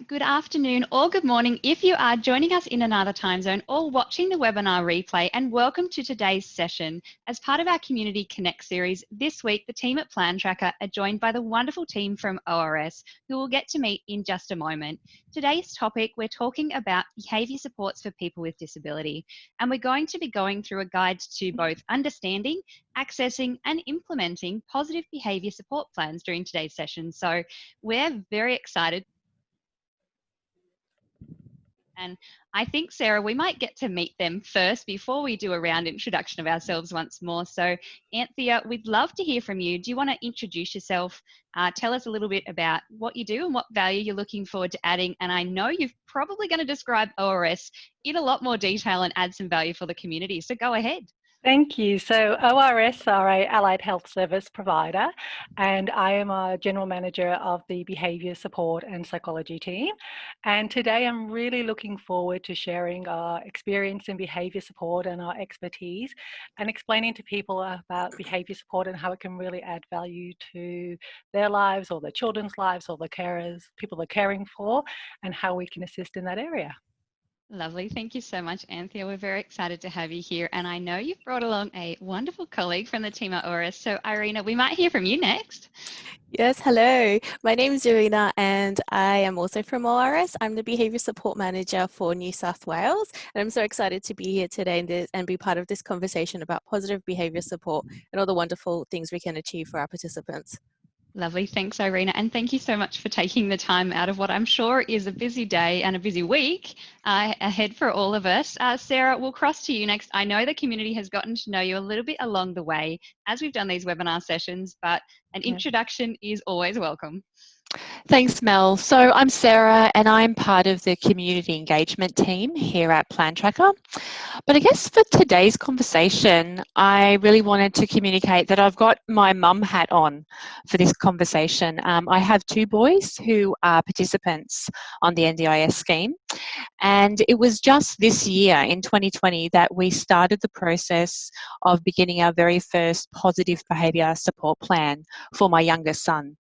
good afternoon or good morning if you are joining us in another time zone or watching the webinar replay, and welcome to today's session. As part of our Community Connect series, this week the team at Plan Tracker are joined by the wonderful team from ORS, who we'll get to meet in just a moment. Today's topic, we're talking about behaviour supports for people with disability, and we're going to be going through a guide to both understanding, accessing and implementing positive behaviour support plans during today's session. So we're very excited. And I think, Sarah, we might get to meet them first before we do a round introduction of ourselves once more. So, Anthea, we'd love to hear from you. Do you want to introduce yourself? Tell us a little bit about what you do and what value you're looking forward to adding. And I know you're probably going to describe ORS in a lot more detail and add some value for the community. So go ahead. Thank you. So ORS are a allied health service provider, and I am a general manager of the behaviour support and psychology team. And today I'm really looking forward to sharing our experience in behaviour support and our expertise, and explaining to people about behaviour support and how it can really add value to their lives or their children's lives or the carers, people they're caring for, and how we can assist in that area. Lovely. Thank you so much, Anthea. We're very excited to have you here. And I know you've brought along a wonderful colleague from the team at ORS. So Irina, we might hear from you next. Yes, hello. My name is Irina and I am also from ORS. I'm the Behaviour Support Manager for New South Wales. And I'm so excited to be here today and be part of this conversation about positive behaviour support and all the wonderful things we can achieve for our participants. Lovely. Thanks, Irina. And thank you so much for taking the time out of what I'm sure is a busy day and a busy week ahead for all of us. Sarah, we'll cross to you next. I know the community has gotten to know you a little bit along the way as we've done these webinar sessions, but an introduction is always welcome. Thanks, Mel. So I'm Sarah and I'm part of the community engagement team here at Plan Tracker. But I guess for today's conversation, I really wanted to communicate that I've got my mum hat on for this conversation. I have two boys who are participants on the NDIS scheme. And it was just this year in 2020 that we started the process of beginning our very first positive behaviour support plan for my youngest son.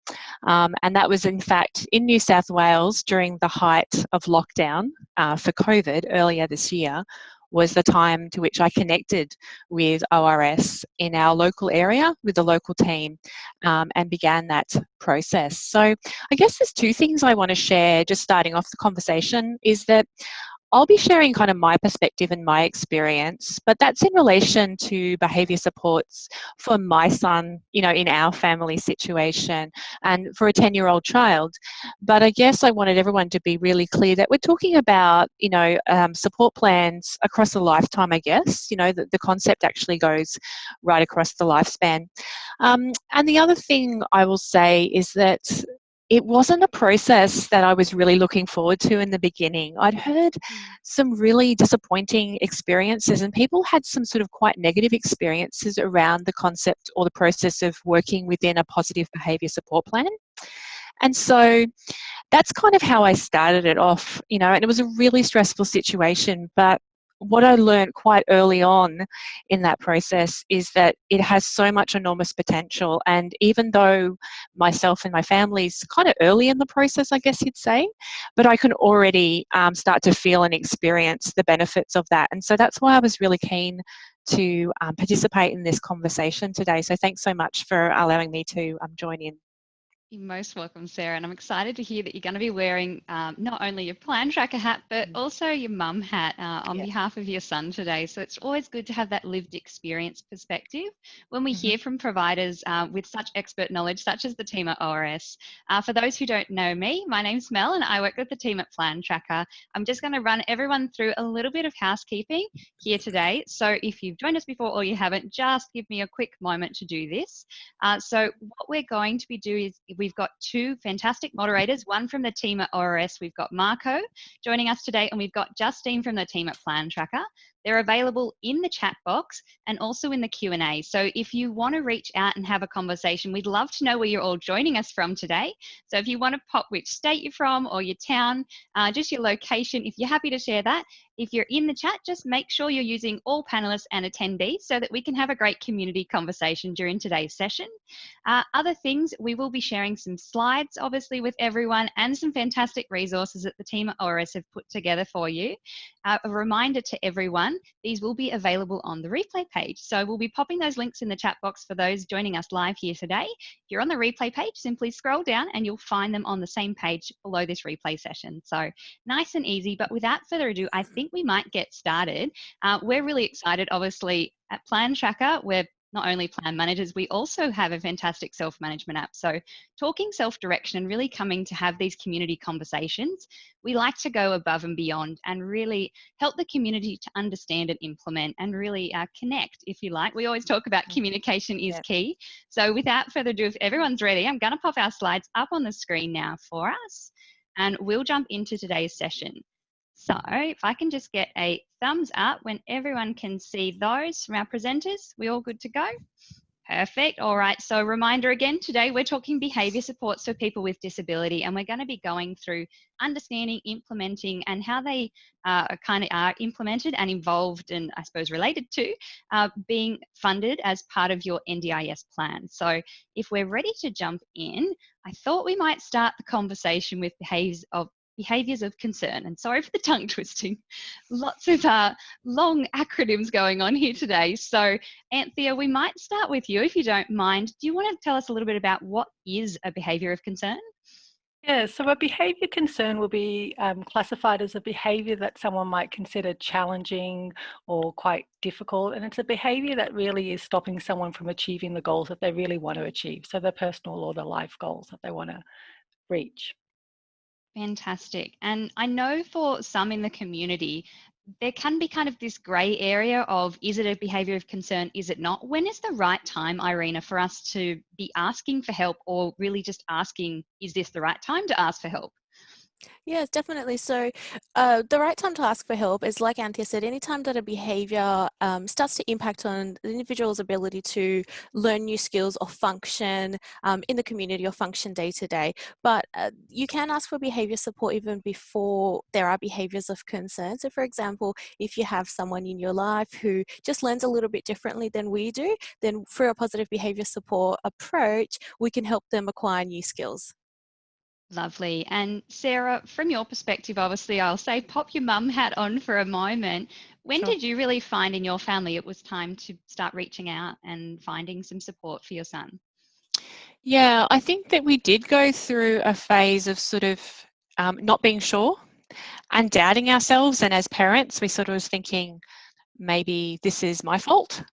And that was in fact in New South Wales during the height of lockdown for COVID earlier this year, was the time to which I connected with ORS in our local area with the local team and began that process. So I guess there's two things I want to share just starting off the conversation, is that I'll be sharing kind of my perspective and my experience, but that's in relation to behaviour supports for my son, you know, in our family situation and for a 10-year-old child. But I guess I wanted everyone to be really clear that we're talking about, you know, support plans across a lifetime, I guess. You know, the concept actually goes right across the lifespan. And the other thing I will say is that it wasn't a process that I was really looking forward to in the beginning. I'd heard some really disappointing experiences, and people had some sort of quite negative experiences around the concept or the process of working within a positive behaviour support plan. And so that's kind of how I started it off, you know, and it was a really stressful situation. But what I learned quite early on in that process is that it has so much enormous potential. And even though myself and my family's kind of early in the process, I guess you'd say, but I can already start to feel and experience the benefits of that. And so that's why I was really keen to participate in this conversation today. So thanks so much for allowing me to join in. You're most welcome, Sarah, and I'm excited to hear that you're going to be wearing not only your Plan Tracker hat, but also your mum hat on behalf of your son today. So it's always good to have that lived experience perspective when we hear from providers with such expert knowledge, such as the team at ORS. For those who don't know me, my name's Mel and I work with the team at Plan Tracker. I'm just going to run everyone through a little bit of housekeeping here today. So if you've joined us before or you haven't, just give me a quick moment to do this. So what we're going to be doing is we've got two fantastic moderators, one from the team at ORS. We've got Marco joining us today, and we've got Justine from the team at Plan Tracker. They're available in the chat box and also in the Q&A. So if you want to reach out and have a conversation, we'd love to know where you're all joining us from today. So if you want to pop which state you're from or your town, just your location, if you're happy to share that. If you're in the chat, just make sure you're using all panelists and attendees so that we can have a great community conversation during today's session. Other things, we will be sharing sharing some slides, obviously, with everyone and some fantastic resources that the team at ORS have put together for you. A reminder to everyone, these will be available on the replay page. So we'll be popping those links in the chat box for those joining us live here today. If you're on the replay page, simply scroll down and you'll find them on the same page below this replay session. So nice and easy, but without further ado, I think we might get started. We're really excited, obviously, at Plan Tracker. We're not only plan managers, we also have a fantastic self-management app. So talking self-direction and really coming to have these community conversations, we like to go above and beyond and really help the community to understand and implement and really connect, if you like. We always talk about communication is key. So without further ado, if everyone's ready, I'm going to pop our slides up on the screen now for us, and we'll jump into today's session. So if I can just get a thumbs up when everyone can see those from our presenters, we all good to go? Perfect. All right. So reminder again, today we're talking behaviour supports for people with disability, and we're going to be going through understanding, implementing, and how they kind of are implemented and involved and I suppose related to being funded as part of your NDIS plan. So if we're ready to jump in, I thought we might start the conversation with Behaviours of Concern. And sorry for the tongue twisting. Lots of long acronyms going on here today. So Anthea, we might start with you if you don't mind. Do you want to tell us a little bit about what is a behaviour of concern? Yeah, so a behaviour concern will be classified as a behaviour that someone might consider challenging or quite difficult, and it's a behaviour that really is stopping someone from achieving the goals that they really want to achieve, so their personal or their life goals that they want to reach. Fantastic. And I know for some in the community, there can be kind of this grey area of, is it a behaviour of concern, is it not? When is the right time, Irina, for us to be asking for help, or really just asking, is this the right time to ask for help? Yes, definitely. So the right time to ask for help is, like Anthea said, anytime that a behaviour starts to impact on the individual's ability to learn new skills or function in the community or function day to day. But you can ask for behaviour support even before there are behaviours of concern. So for example, if you have someone in your life who just learns a little bit differently than we do, then through a positive behaviour support approach, we can help them acquire new skills. Lovely. And Sarah, from your perspective, obviously, I'll say pop your mum hat on for a moment. When Sure. did you really find in your family it was time to start reaching out and finding some support for your son? Yeah, I think that we did go through a phase of sort of not being sure and doubting ourselves. And as parents, we sort of was thinking, maybe this is my fault.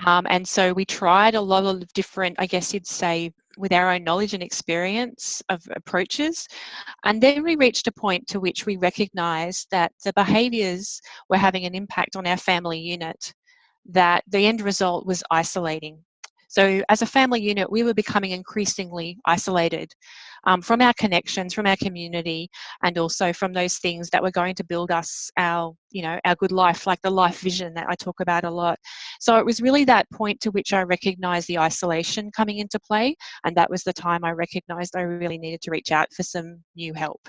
And so we tried a lot of different, I guess you'd say, with our own knowledge and experience of approaches. And then we reached a point to which we recognised that the behaviours were having an impact on our family unit, that the end result was isolating. So as a family unit, we were becoming increasingly isolated from our connections, from our community, and also from those things that were going to build us our good life, like the life vision that I talk about a lot. So it was really that point to which I recognised the isolation coming into play, and that was the time I recognised I really needed to reach out for some new help.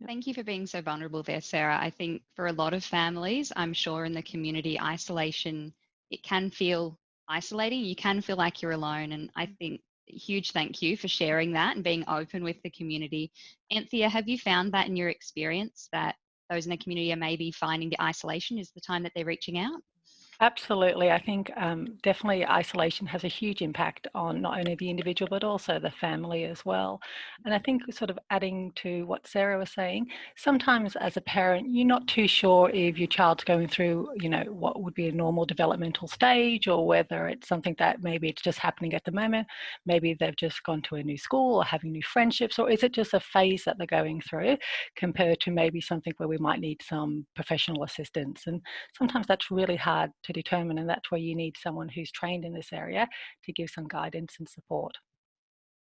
Thank you for being so vulnerable there, Sarah. I think for a lot of families, I'm sure in the community, isolation, it can feel isolating. You can feel like you're alone. And I think a huge thank you for sharing that and being open with the community. Anthea, have you found that in your experience that those in the community are maybe finding the isolation is the time that they're reaching out? Absolutely. I think definitely isolation has a huge impact on not only the individual, but also the family as well. And I think sort of adding to what Sarah was saying, sometimes as a parent, you're not too sure if your child's going through, what would be a normal developmental stage, or whether it's something that maybe it's just happening at the moment. Maybe they've just gone to a new school or having new friendships, or is it just a phase that they're going through compared to maybe something where we might need some professional assistance. And sometimes that's really hard to determine, and that's where you need someone who's trained in this area to give some guidance and support.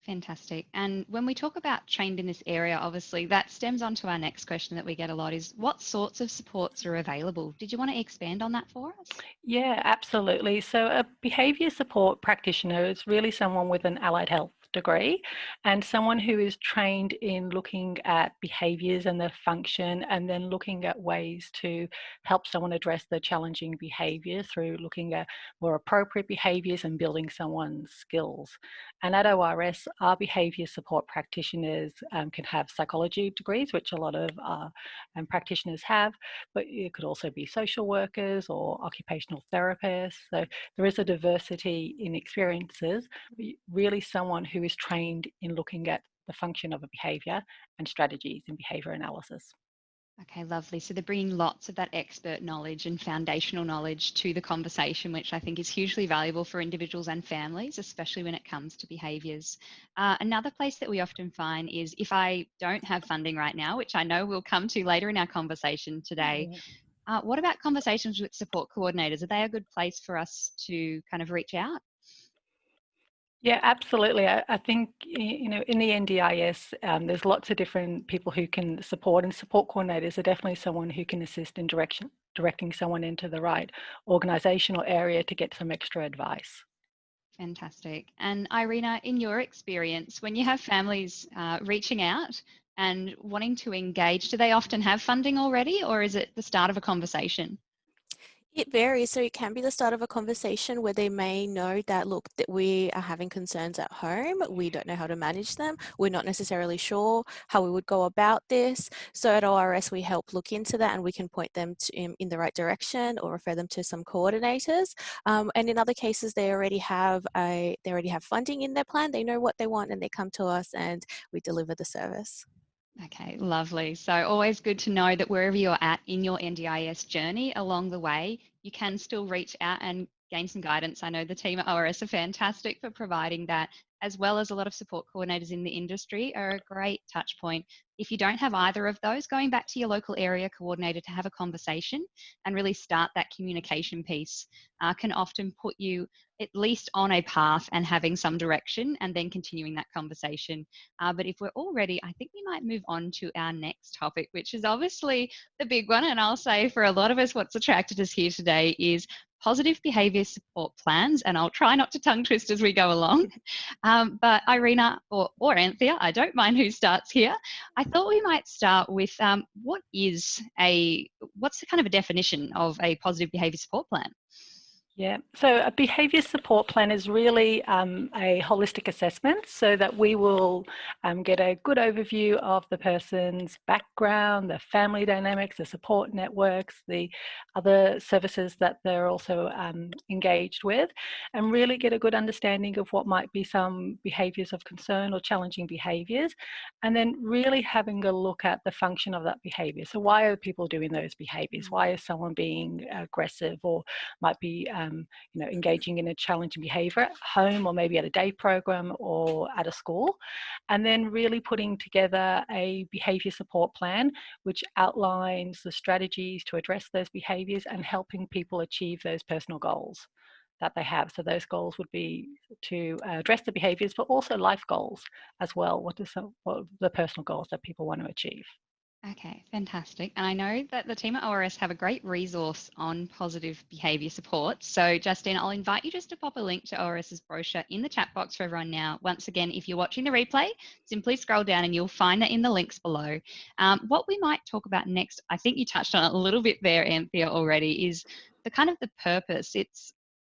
Fantastic. And when we talk about trained in this area, obviously that stems onto our next question that we get a lot is, what sorts of supports are available? Did you want to expand on that for us? Yeah, absolutely. So a behaviour support practitioner is really someone with an allied health degree, and someone who is trained in looking at behaviours and their function, and then looking at ways to help someone address the challenging behaviour through looking at more appropriate behaviours and building someone's skills. And at ORS, our behaviour support practitioners can have psychology degrees, which a lot of practitioners have, but it could also be social workers or occupational therapists. So there is a diversity in experiences, but really someone who is trained in looking at the function of a behaviour and strategies in behaviour analysis. Okay, lovely. So they're bringing lots of that expert knowledge and foundational knowledge to the conversation, which I think is hugely valuable for individuals and families, especially when it comes to behaviours. Another place that we often find is if I don't have funding right now, which I know we'll come to later in our conversation today, what about conversations with support coordinators? Are they a good place for us to kind of reach out? Yeah, absolutely. I think, in the NDIS, there's lots of different people who can support, and support coordinators are definitely someone who can assist in directing someone into the right organisational area to get some extra advice. Fantastic. And Irina, in your experience, when you have families reaching out and wanting to engage, do they often have funding already, or is it the start of a conversation? It varies. So it can be the start of a conversation where they may know that, look, that we are having concerns at home. We don't know how to manage them. We're not necessarily sure how we would go about this. So at ORS, we help look into that, and we can point them in the right direction or refer them to some coordinators. And in other cases, they already have funding in their plan. They know what they want, and they come to us and we deliver the service. Okay, lovely. So always good to know that wherever you're at in your NDIS journey along the way, you can still reach out and gain some guidance. I know the team at ORS are fantastic for providing that, as well as a lot of support coordinators in the industry are a great touch point. If you don't have either of those, going back to your local area coordinator to have a conversation and really start that communication piece can often put you at least on a path and having some direction, and then continuing that conversation. But if we're all ready, I think we might move on to our next topic, which is obviously the big one. And I'll say for a lot of us, what's attracted us here today is positive behaviour support plans. And I'll try not to tongue twist as we go along. But Irina or Anthea, I don't mind who starts here. I thought we might start with what's the kind of a definition of a positive behaviour support plan? Yeah, so a behaviour support plan is really a holistic assessment so that we will get a good overview of the person's background, the family dynamics, the support networks, the other services that they're also engaged with, and really get a good understanding of what might be some behaviours of concern or challenging behaviours, and then really having a look at the function of that behaviour. So why are people doing those behaviours? Why is someone being aggressive or might be engaging in a challenging behaviour at home or maybe at a day program or at a school, and then really putting together a behaviour support plan which outlines the strategies to address those behaviours and helping people achieve those personal goals that they have. So those goals would be to address the behaviours, but also life goals as well. What are the personal goals that people want to achieve? Okay, fantastic. And I know that the team at ORS have a great resource on positive behaviour support. So Justine, I'll invite you just to pop a link to ORS's brochure in the chat box for everyone now. Once again, if you're watching the replay, simply scroll down and you'll find that in the links below. What we might talk about next, I think you touched on it a little bit there, Anthea, already, is the kind of the purpose.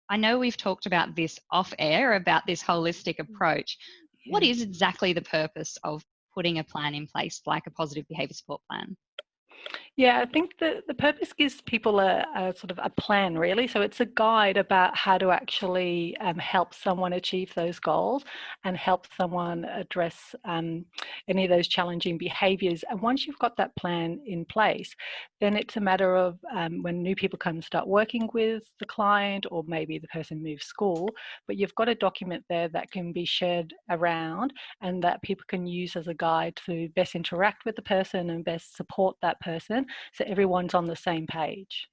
I know we've talked about this off air, about this holistic approach. What is exactly the purpose of putting a plan in place like a positive behaviour support plan? Yeah, I think the purpose gives people a sort of a plan, really. So it's a guide about how to actually help someone achieve those goals and help someone address any of those challenging behaviours. And once you've got that plan in place, then it's a matter of when new people come start working with the client, or maybe the person moves school, but you've got a document there that can be shared around and that people can use as a guide to best interact with the person and best support that person, so everyone's on the same page.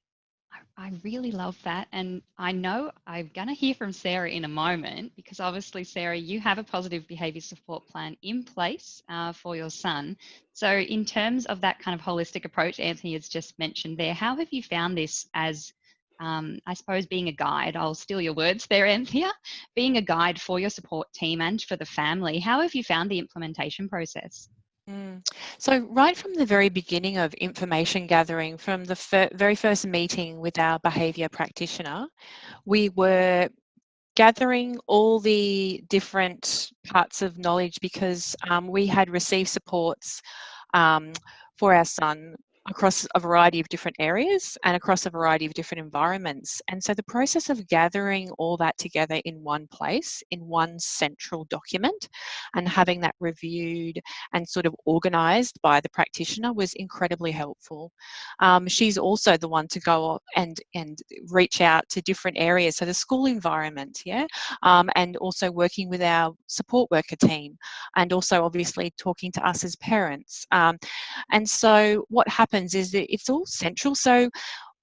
I really love that. And I know I'm going to hear from Sarah in a moment, because obviously, Sarah, you have a positive behaviour support plan in place for your son. So in terms of that kind of holistic approach Anthony has just mentioned there, how have you found this as I suppose, being a guide. I'll steal your words there, Anthea. Being a guide for your support team and for the family. How have you found the implementation process? So right from the very beginning of information gathering, from the very first meeting with our behaviour practitioner, we were gathering all the different parts of knowledge because we had received supports for our son across a variety of different areas and across a variety of different environments. And so the process of gathering all that together in one place, in one central document, and having that reviewed and sort of organised by the practitioner was incredibly helpful. She's also the one to go and reach out to different areas, so the school environment, and also working with our support worker team, and also obviously talking to us as parents. And so what happens is that it's all central. So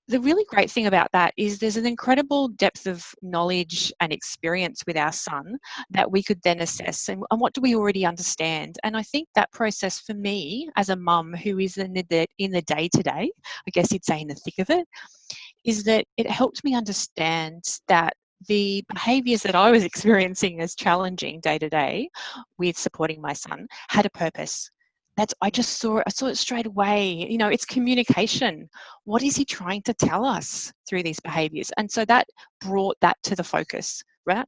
the really great thing about that is there's an incredible depth of knowledge and experience with our son that we could then assess, and what do we already understand. And I think that process for me as a mum who is in the day-to-day, I guess you'd say in the thick of it, is that it helped me understand that the behaviours that I was experiencing as challenging day to day with supporting my son had a purpose. I saw it straight away. You know, it's communication. What is he trying to tell us through these behaviours? And so that brought that to the focus, right?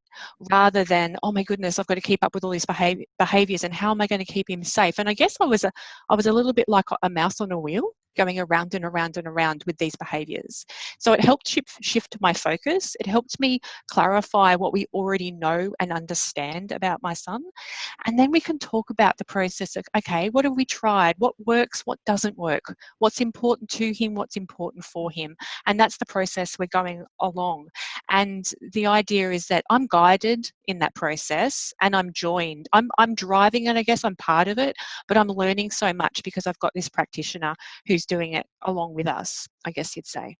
Rather than, oh my goodness, I've got to keep up with all these behaviours and how am I going to keep him safe? And I guess I was a little bit like a mouse on a wheel, going around and around and around with these behaviours. So it helped shift my focus. It helped me clarify what we already know and understand about my son. And then we can talk about the process of, okay, what have we tried? What works? What doesn't work? What's important to him? What's important for him? And that's the process we're going along. And the idea is that I'm guided in that process and I'm joined. I'm driving it, I guess I'm part of it, but I'm learning so much because I've got this practitioner who's doing it along with us, I guess you'd say.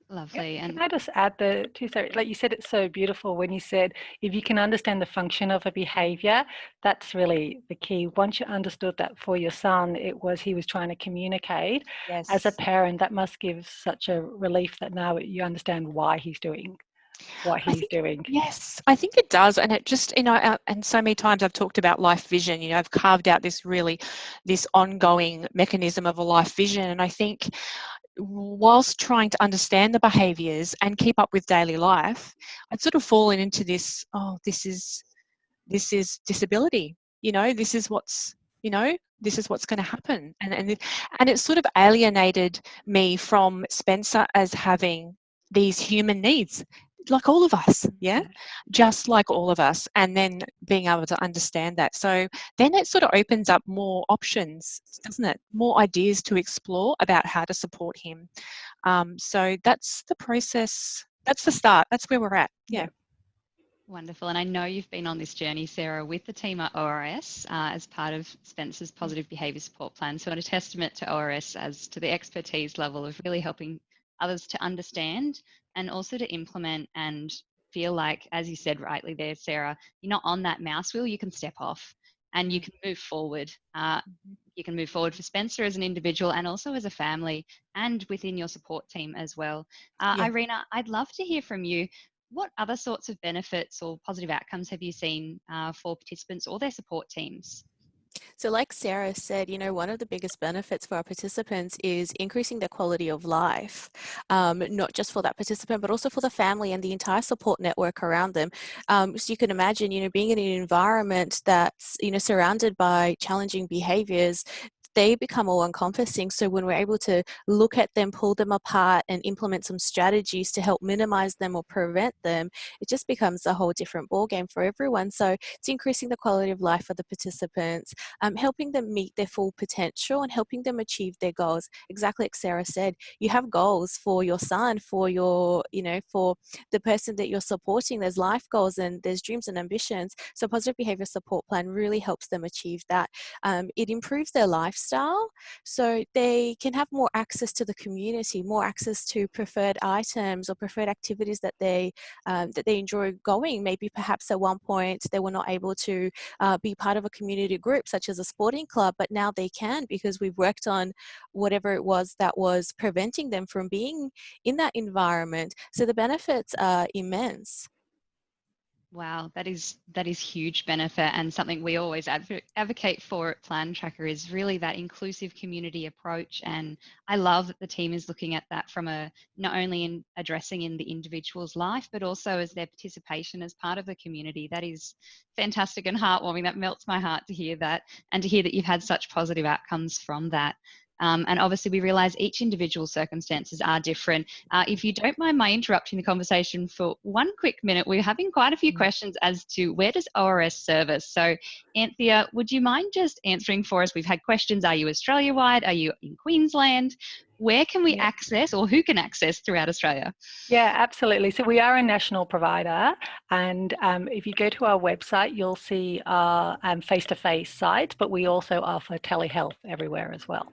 Lovely. Can I just add like you said, it's so beautiful when you said, if you can understand the function of a behaviour, that's really the key. Once you understood that for your son, he was trying to communicate. Yes. As a parent, that must give such a relief that now you understand why he's doing what he's doing. Yes, I think it does. And it just, and so many times I've talked about life vision, I've carved out this ongoing mechanism of a life vision. And I think whilst trying to understand the behaviours and keep up with daily life, I'd sort of fallen into this, this is disability, this is what's going to happen. And it sort of alienated me from Spencer as having these human needs, like all of us, just like all of us, and then being able to understand that. So then it sort of opens up more options, doesn't it? More ideas to explore about how to support him. So that's the process. That's the start. That's where we're at. Yeah. Wonderful. And I know you've been on this journey, Sarah, with the team at ORS as part of Spencer's Positive Behaviour Support Plan. So a testament to ORS as to the expertise level of really helping others to understand and also to implement and feel like, as you said rightly there, Sarah, you're not on that mouse wheel, you can step off and you can move forward. You can move forward for Spencer as an individual and also as a family and within your support team as well. Irina, I'd love to hear from you. What other sorts of benefits or positive outcomes have you seen for participants or their support teams? So like Sarah said, one of the biggest benefits for our participants is increasing their quality of life, not just for that participant, but also for the family and the entire support network around them. So you can imagine, being in an environment that's, surrounded by challenging behaviors, they become all encompassing. So when we're able to look at them, pull them apart and implement some strategies to help minimize them or prevent them, it just becomes a whole different ballgame for everyone. So it's increasing the quality of life for the participants, helping them meet their full potential and helping them achieve their goals. Exactly like Sarah said, you have goals for your son, for your, for the person that you're supporting. There's life goals and there's dreams and ambitions. So Positive Behaviour Support Plan really helps them achieve that. It improves their life lifestyle. So they can have more access to the community, more access to preferred items or preferred activities that they enjoy going. Maybe perhaps at one point they were not able to be part of a community group such as a sporting club, but now they can because we've worked on whatever it was that was preventing them from being in that environment. So the benefits are immense. Wow, that is huge benefit, and something we always advocate for at Plan Tracker is really that inclusive community approach. And I love that the team is looking at that from a not only in addressing in the individual's life, but also as their participation as part of the community. That is fantastic and heartwarming. That melts my heart to hear that, and to hear that you've had such positive outcomes from that. And obviously we realise each individual circumstances are different. If you don't mind my interrupting the conversation for one quick minute, we're having quite a few questions as to where does ORS service? So Anthea, would you mind just answering for us? We've had questions, are you Australia-wide? Are you in Queensland? Where can we access, or who can access throughout Australia? Yeah, absolutely. So we are a national provider, and if you go to our website, you'll see our face-to-face site, but we also offer telehealth everywhere as well.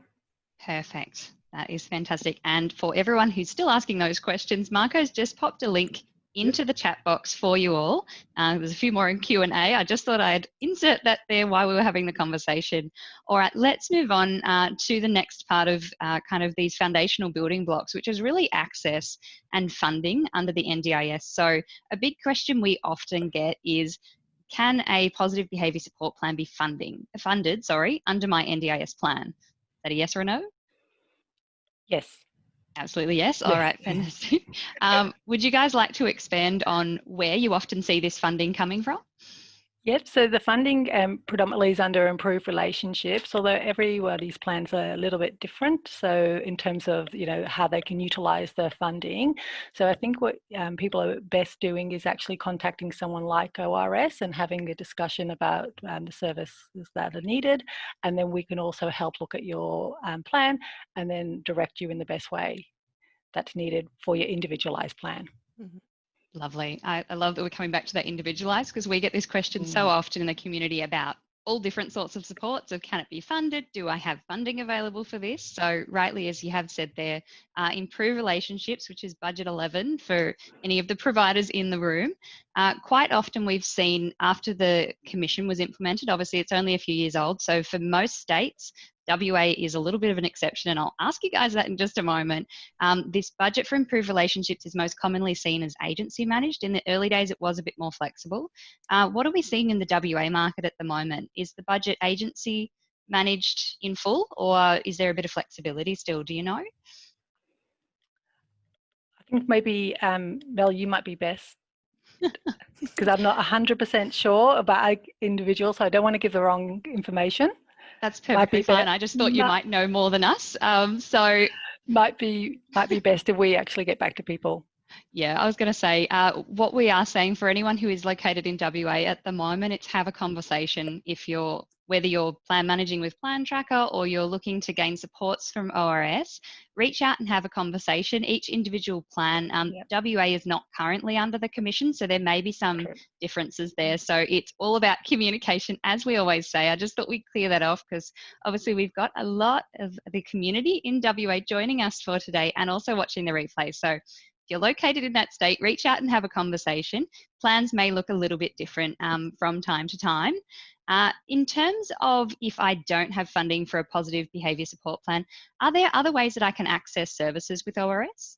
Perfect. That is fantastic. And for everyone who's still asking those questions, Marco's just popped a link into the chat box for you all. There's a few more in Q&A. I just thought I'd insert that there while we were having the conversation. All right, let's move on to the next part of kind of these foundational building blocks, which is really access and funding under the NDIS. So a big question we often get is, can a positive behaviour support plan be funded under my NDIS plan? Is that a yes or a no? Yes. Absolutely yes. All right, fantastic. Would you guys like to expand on where you often see this funding coming from? Yep, so the funding predominantly is under improved relationships, although everybody's plans are a little bit different. So in terms of, how they can utilise the funding. So I think what people are best doing is actually contacting someone like ORS and having a discussion about the services that are needed. And then we can also help look at your plan and then direct you in the best way that's needed for your individualised plan. Mm-hmm. Lovely. I love that we're coming back to that individualised, because we get this question so often in the community about all different sorts of supports of, can it be funded? Do I have funding available for this? So rightly, as you have said there, improve relationships, which is budget 11 for any of the providers in the room. Quite often we've seen after the commission was implemented, obviously it's only a few years old. So for most states, WA is a little bit of an exception, and I'll ask you guys that in just a moment. This budget for improved relationships is most commonly seen as agency managed. In the early days, it was a bit more flexible. What are we seeing in the WA market at the moment? Is the budget agency managed in full, or is there a bit of flexibility still? Do you know? I think maybe, Mel, you might be best, because I'm not 100% sure about individuals, so I don't want to give the wrong information. That's perfectly fine. I just thought you might know more than us. So might be best if we actually get back to people. Yeah, I was going to say, what we are saying for anyone who is located in WA at the moment, it's have a conversation. Whether you're plan managing with Plan Tracker or you're looking to gain supports from ORS, reach out and have a conversation. Each individual plan, WA is not currently under the commission, so there may be some differences there. So it's all about communication, as we always say. I just thought we'd clear that off, because obviously we've got a lot of the community in WA joining us for today and also watching the replay. So if you're located in that state, reach out and have a conversation. Plans may look a little bit different from time to time. In terms of if I don't have funding for a positive behaviour support plan, are there other ways that I can access services with ORS?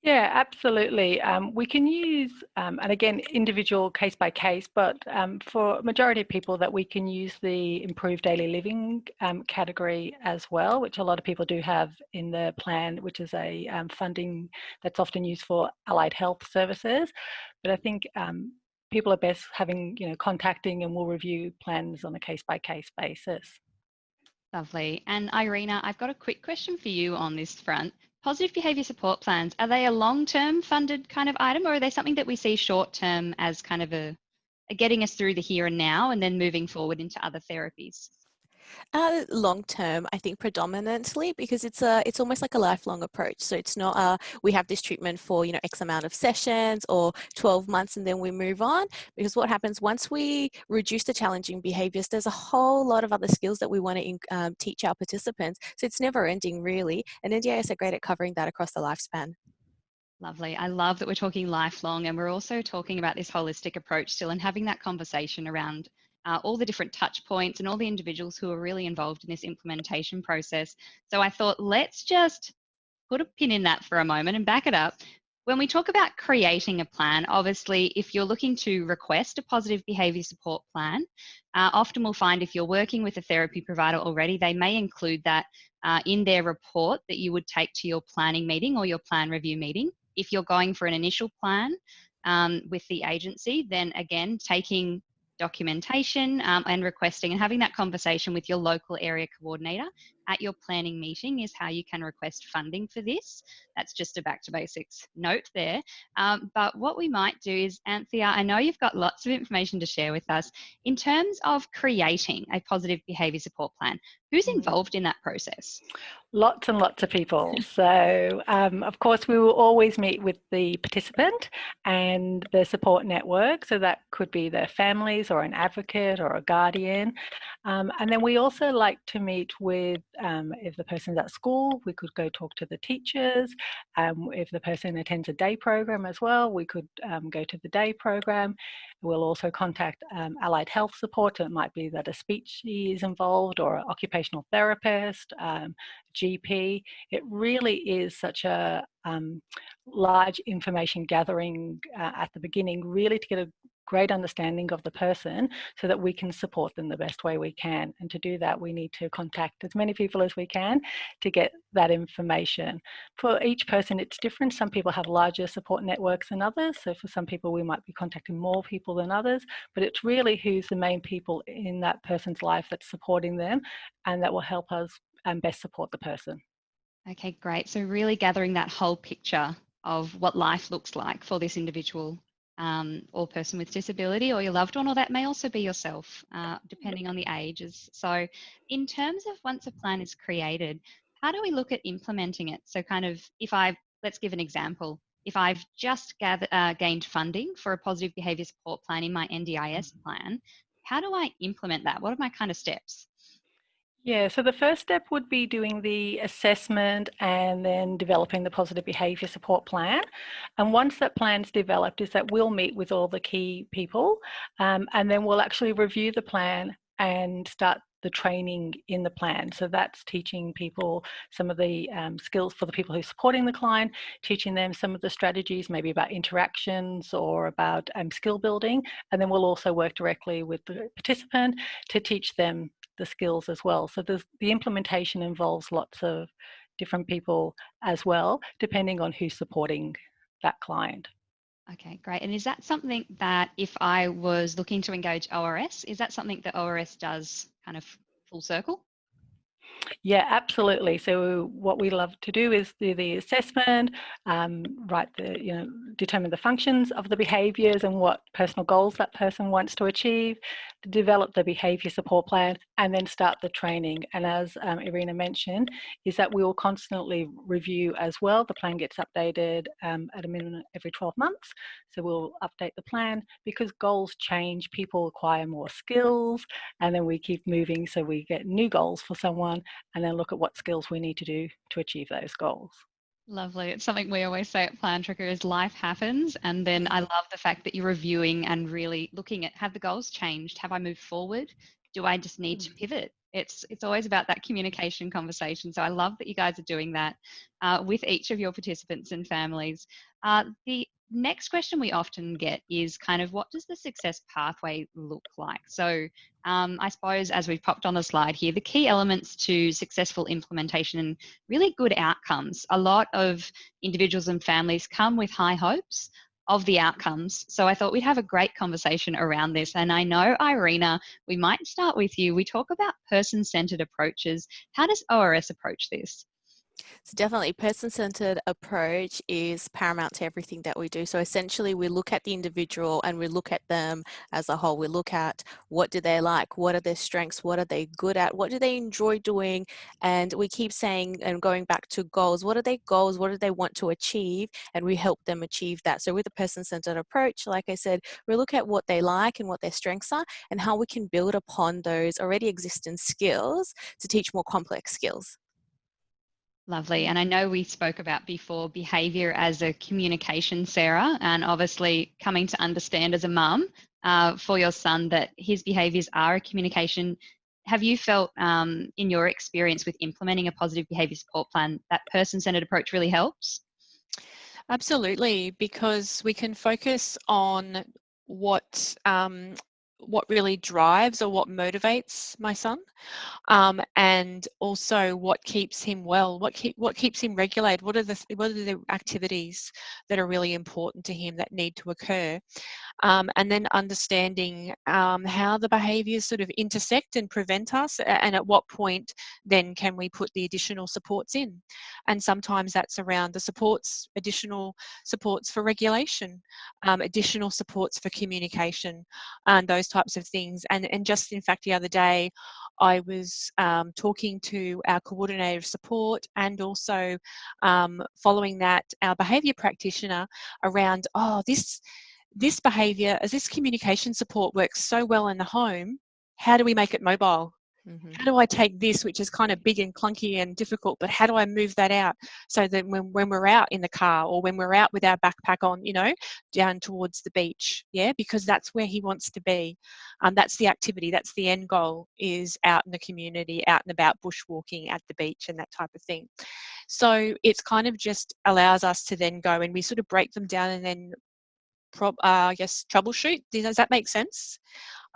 Yeah, absolutely. We can use, and again, individual case by case, but for a majority of people that we can use the improved daily living category as well, which a lot of people do have in the plan, which is a funding that's often used for allied health services. But I think people are best contacting, and we'll review plans on a case by case basis. Lovely. And Irina, I've got a quick question for you on this front. Positive behaviour support plans, are they a long-term funded kind of item, or are they something that we see short-term as kind of a getting us through the here and now and then moving forward into other therapies? Long term, I think predominantly because it's almost like a lifelong approach. So it's not we have this treatment for X amount of sessions or 12 months and then we move on. Because what happens once we reduce the challenging behaviours, there's a whole lot of other skills that we want to teach our participants. So it's never ending really, and NDIS are great at covering that across the lifespan. Lovely. I love that we're talking lifelong, and we're also talking about this holistic approach still and having that conversation around all the different touch points and all the individuals who are really involved in this implementation process. So I thought, let's just put a pin in that for a moment and back it up. When we talk about creating a plan, obviously, if you're looking to request a positive behaviour support plan, often we'll find if you're working with a therapy provider already, they may include that in their report that you would take to your planning meeting or your plan review meeting. If you're going for an initial plan with the agency, then again, taking documentation and requesting and having that conversation with your local area coordinator at your planning meeting is how you can request funding for this. That's just a back to basics note there. But what we might do is, Anthea, I know you've got lots of information to share with us in terms of creating a positive behaviour support plan. Who's involved in that process? Lots and lots of people. So, of course, we will always meet with the participant and the support network. So that could be their families or an advocate or a guardian. And then we also like to meet with, if the person's at school, we could go talk to the teachers. If the person attends a day program as well, we could go to the day program. We'll also contact allied health support. It might be that a speech is involved or an occupational therapist, GP. It really is such a large information gathering at the beginning, really to get a great understanding of the person so that we can support them the best way we can. And to do that, we need to contact as many people as we can to get that information. For each person, it's different. Some people have larger support networks than others. So for some people, we might be contacting more people than others, but it's really who's the main people in that person's life that's supporting them, and that will help us best support the person. Okay, great. So really gathering that whole picture of what life looks like for this individual or person with disability or your loved one, or that may also be yourself, depending on the ages. So in terms of once a plan is created, how do we look at implementing it? So kind of let's give an example. If I've just gained funding for a positive behaviour support plan in my NDIS plan, how do I implement that? What are my kind of steps? Yeah, so the first step would be doing the assessment and then developing the positive behaviour support plan. And once that plan's developed, is that we'll meet with all the key people and then we'll actually review the plan and start the training in the plan. So that's teaching people some of the skills for the people who are supporting the client, teaching them some of the strategies, maybe about interactions or about skill building. And then we'll also work directly with the participant to teach them the skills as well. So the implementation involves lots of different people as well, depending on who's supporting that client. Okay, great. And is that something that if I was looking to engage ORS, is that something that ORS does kind of full circle? Yeah, absolutely. So what we love to do is do the assessment, determine the functions of the behaviours and what personal goals that person wants to achieve, develop the behaviour support plan, and then start the training. And as Irina mentioned, is that we will constantly review as well. The plan gets updated at a minimum every 12 months. So we'll update the plan because goals change, people acquire more skills, and then we keep moving. So we get new goals for someone and then look at what skills we need to do to achieve those goals. Lovely. It's something we always say at Plan Tracker is life happens. And then I love the fact that you're reviewing and really looking at, have the goals changed? Have I moved forward? Do I just need to pivot? It's always about that communication conversation. So I love that you guys are doing that with each of your participants and families. The next question we often get is kind of, what does the success pathway look like? So I suppose as we've popped on the slide here, the key elements to successful implementation and really good outcomes. A lot of individuals and families come with high hopes of the outcomes. So I thought we'd have a great conversation around this. And I know, Irina, we might start with you. We talk about person-centered approaches. How does ORS approach this? So definitely person-centered approach is paramount to everything that we do. So essentially we look at the individual and we look at them as a whole. We look at what do they like, what are their strengths, what are they good at, what do they enjoy doing, and we keep saying and going back to goals. What are their goals? What do they want to achieve? And we help them achieve that. So with a person-centered approach, like I said, we look at what they like and what their strengths are and how we can build upon those already existing skills to teach more complex skills. Lovely. And I know we spoke about before behaviour as a communication, Sarah, and obviously coming to understand as a mum for your son that his behaviours are a communication. Have you felt in your experience with implementing a positive behaviour support plan that person-centred approach really helps? Absolutely, because we can focus on what really drives or what motivates my son, and also what keeps him well, what keeps him regulated. What are the activities that are really important to him that need to occur, and then understanding how the behaviours sort of intersect and prevent us, and at what point then can we put the additional supports in. And sometimes that's around the additional supports for regulation, additional supports for communication, and those types of things. And just in fact the other day I was talking to our coordinator of support, and also following that our behaviour practitioner around, this behaviour, as this communication support works so well in the home, how do we make it mobile? Mm-hmm. How do I take this, which is kind of big and clunky and difficult, but how do I move that out so that when we're out in the car or when we're out with our backpack on, down towards the beach, because that's where he wants to be. That's the activity, that's the end goal, is out in the community, out and about bushwalking at the beach and that type of thing. So it's kind of just allows us to then go and we sort of break them down and then troubleshoot. Does that make sense?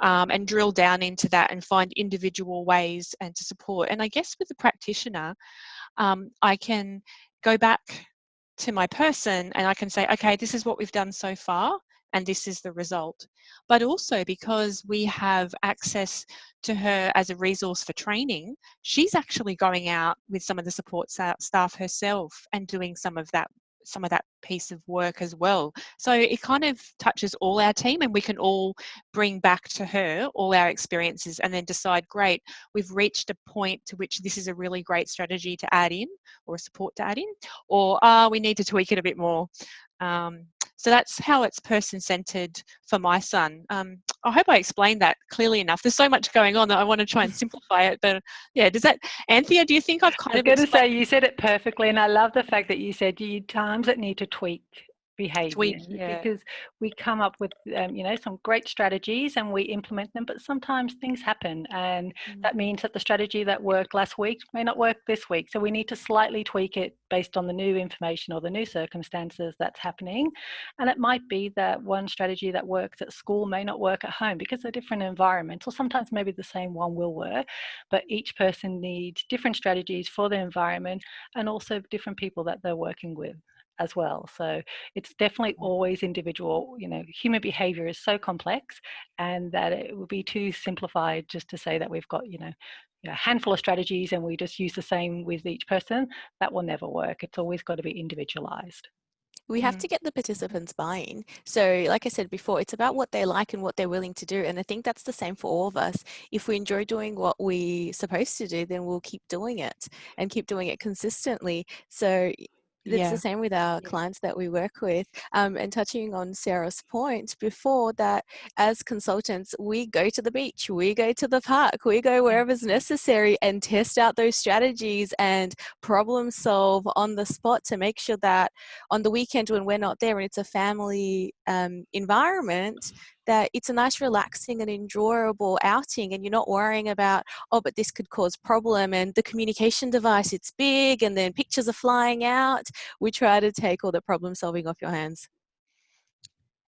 And drill down into that and find individual ways and to support. And I guess with the practitioner, I can go back to my person and I can say, okay, this is what we've done so far and this is the result. But also because we have access to her as a resource for training, she's actually going out with some of the support staff herself and doing some of that piece of work as well. So it kind of touches all our team, and we can all bring back to her all our experiences and then decide, great, we've reached a point to which this is a really great strategy to add in or a support to add in, or we need to tweak it a bit more. So that's how it's person-centered for my son. I hope I explained that clearly enough. There's so much going on that I want to try and simplify it. But yeah, does that, Anthea, do you think I've kind of explained? I was going to say, you said it perfectly. And I love the fact that you said you times that need to tweak behavior, because we come up with some great strategies and we implement them, but sometimes things happen, and that means that the strategy that worked last week may not work this week, so we need to slightly tweak it based on the new information or the new circumstances that's happening. And it might be that one strategy that works at school may not work at home because they're different environments, or sometimes maybe the same one will work, but each person needs different strategies for the environment and also different people that they're working with as well. So it's definitely always individual. Human behavior is so complex, and that it would be too simplified just to say that we've got a handful of strategies and we just use the same with each person. That will never work. It's always got to be individualized. We have to get the participants buying. So like I said before, it's about what they like and what they're willing to do. And I think that's the same for all of us. If we enjoy doing what we're supposed to do, then we'll keep doing it and keep doing it consistently. So it's the same with our clients that we work with. And touching on Sarah's point before, that as consultants, we go to the beach, we go to the park, we go wherever's necessary and test out those strategies and problem solve on the spot to make sure that on the weekend when we're not there and it's a family environment, that it's a nice, relaxing and enjoyable outing, and you're not worrying about, but this could cause problem, and the communication device, it's big, and then pictures are flying out. We try to take all the problem solving off your hands.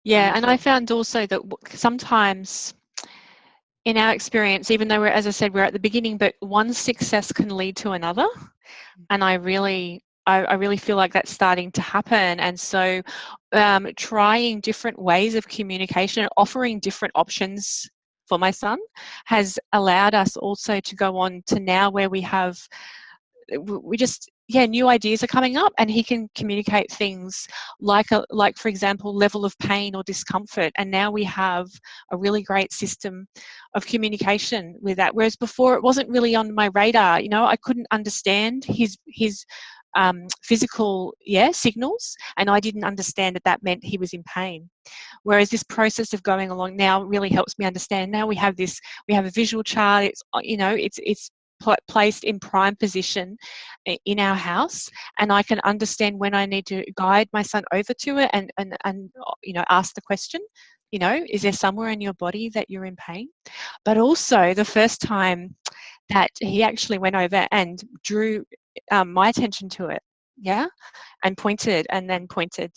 Yeah, and I found also that sometimes in our experience, even though as I said, we're at the beginning, but one success can lead to another. And I really feel like that's starting to happen. And so trying different ways of communication and offering different options for my son has allowed us also to go on to now where we new ideas are coming up, and he can communicate things like for example, level of pain or discomfort. And now we have a really great system of communication with that. Whereas before, it wasn't really on my radar. I couldn't understand his physical signals, and I didn't understand that meant he was in pain. Whereas this process of going along now really helps me understand. Now we have a visual chart. It's placed in prime position in our house, and I can understand when I need to guide my son over to it and ask the question, is there somewhere in your body that you're in pain? But also the first time that he actually went over and drew my attention to it, and pointed and then pointed,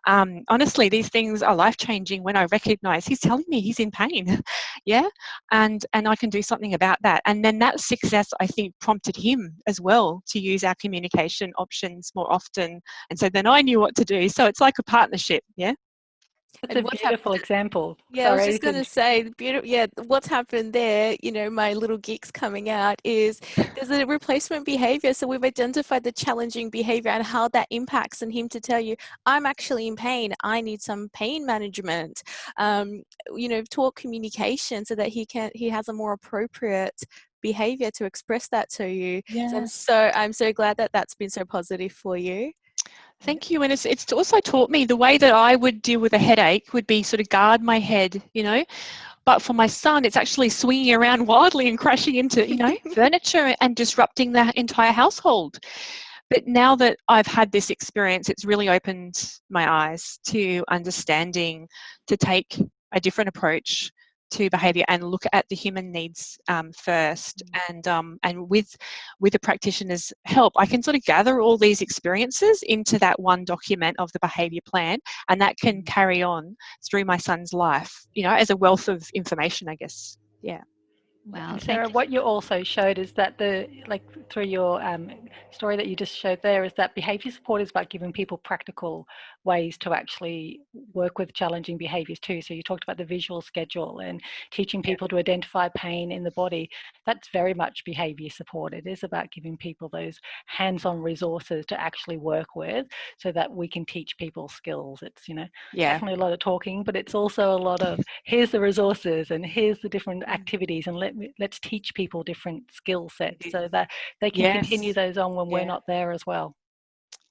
honestly, these things are life-changing when I recognize he's telling me he's in pain, and I can do something about that. And then that success, I think, prompted him as well to use our communication options more often, and so then I knew what to do. So it's like a partnership. That's a beautiful example. Yeah, I was just going to say, what's happened there, my little geeks coming out, is there's a replacement behavior. So we've identified the challenging behavior and how that impacts, and him to tell you, I'm actually in pain. I need some pain management. Talk communication so that he has a more appropriate behavior to express that to you. So I'm so glad that that's been so positive for you. Thank you. And it's also taught me the way that I would deal with a headache would be sort of guard my head, But for my son, it's actually swinging around wildly and crashing into, furniture and disrupting the entire household. But now that I've had this experience, it's really opened my eyes to understanding to take a different approach to behaviour and look at the human needs first. And with the practitioner's help, I can sort of gather all these experiences into that one document of the behaviour plan, and that can carry on through my son's life, as a wealth of information, I guess. Wow. And Sarah, what you also showed is that through your story that you just showed there, is that behaviour support is about giving people practical ways to actually work with challenging behaviours too. So you talked about the visual schedule and teaching people to identify pain in the body. That's very much behaviour support. It is about giving people those hands-on resources to actually work with, so that we can teach people skills. It's definitely a lot of talking, but it's also a lot of here's the resources and here's the different activities, and let's teach people different skill sets so that they can continue those on when we're not there as well.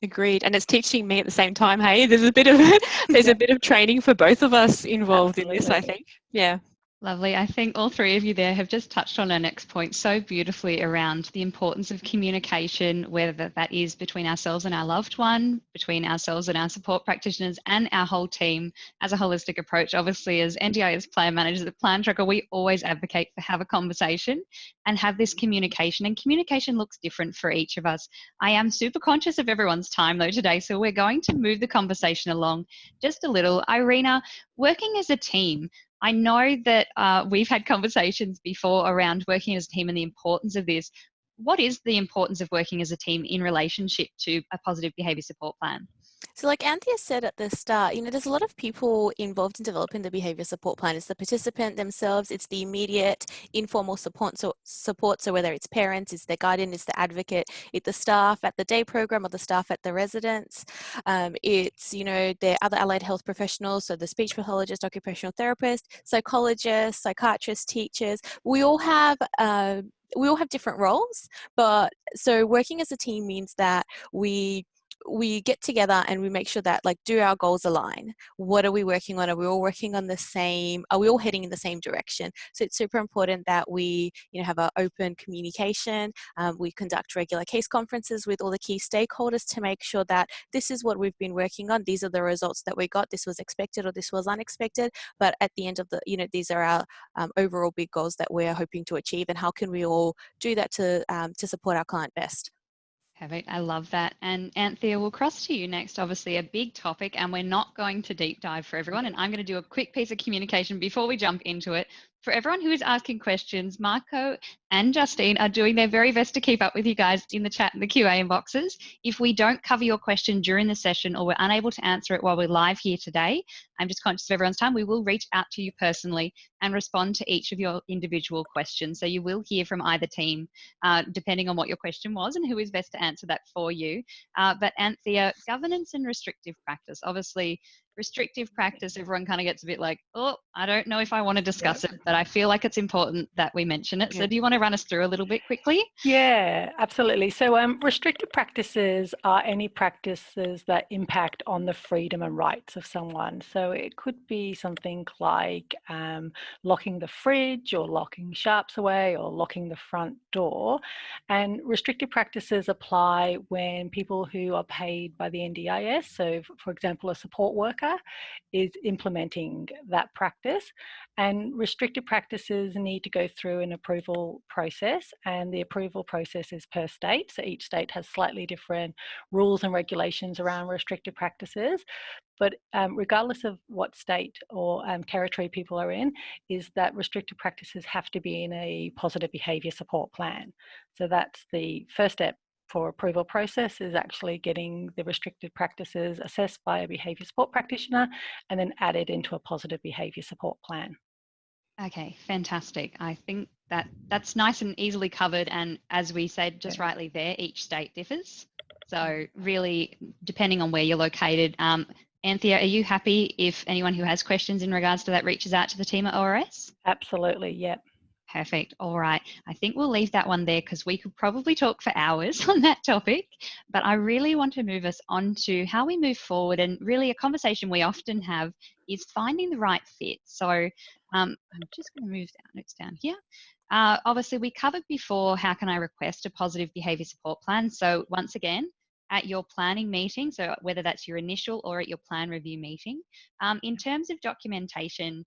Agreed. And it's teaching me at the same time. Hey, there's a bit of training for both of us involved in this, I think. Lovely. I think all three of you there have just touched on our next point so beautifully around the importance of communication, whether that is between ourselves and our loved one, between ourselves and our support practitioners, and our whole team as a holistic approach. Obviously, as NDIS plan managers at Plan Tracker, we always advocate for have a conversation and have this communication. And communication looks different for each of us. I am super conscious of everyone's time though today, so we're going to move the conversation along just a little. Irina, working as a team, I know that we've had conversations before around working as a team and the importance of this. What is the importance of working as a team in relationship to a positive behaviour support plan? So like Anthea said at the start, there's a lot of people involved in developing the behaviour support plan. It's the participant themselves, it's the immediate informal support. So whether it's parents, it's the guardian, it's the advocate, it's the staff at the day program or the staff at the residence. It's, the other allied health professionals, so the speech pathologist, occupational therapist, psychologists, psychiatrists, teachers. We all have different roles, but so working as a team means that we get together and we make sure that do our goals align? What are we working on? Are we all working on the same? Are we all heading in the same direction? So it's super important that we have an open communication. We conduct regular case conferences with all the key stakeholders to make sure that this is what we've been working on. These are the results that we got. This was expected or this was unexpected. But at the end of the, these are our overall big goals that we're hoping to achieve, and how can we all do that to support our client best? Perfect. I love that. And Anthea, we'll cross to you next. Obviously a big topic, and we're not going to deep dive for everyone. And I'm going to do a quick piece of communication before we jump into it for everyone who is asking questions, Marco and Justine are doing their very best to keep up with you guys in the chat and the QA inboxes. If we don't cover your question during the session or we're unable to answer it while we're live here today, I'm just conscious of everyone's time, we will reach out to you personally and respond to each of your individual questions. So you will hear from either team, depending on what your question was and who is best to answer that for you. But Anthea, governance and restrictive practice. Obviously, restrictive practice, everyone kind of gets a bit like, oh, I don't know if I want to discuss it, but I feel like it's important that we mention it. So do you want to run us through a little bit quickly? Yeah, absolutely. So restrictive practices are any practices that impact on the freedom and rights of someone. So it could be something like locking the fridge or locking sharps away or locking the front door. And restrictive practices apply when people who are paid by the NDIS, so for example, a support worker, is implementing that practice. And restrictive practices need to go through an approval process, and the approval process is per state. So each state has slightly different rules and regulations around restrictive practices. But regardless of what state or territory people are in, is that restrictive practices have to be in a positive behaviour support plan. So that's the first step for approval process, is actually getting the restricted practices assessed by a behaviour support practitioner and then added into a positive behaviour support plan. Okay, fantastic. I think that's nice and easily covered. And as we said just rightly there, each state differs. So really, depending on where you're located, Anthea, are you happy if anyone who has questions in regards to that reaches out to the team at ORS? Absolutely, yep. Perfect. All right. I think we'll leave that one there because we could probably talk for hours on that topic. But I really want to move us on to how we move forward. And really, a conversation we often have is finding the right fit. So I'm just going to move notes down here. Obviously, we covered before, how can I request a positive behaviour support plan? So once again, at your planning meeting, so whether that's your initial or at your plan review meeting, in terms of documentation,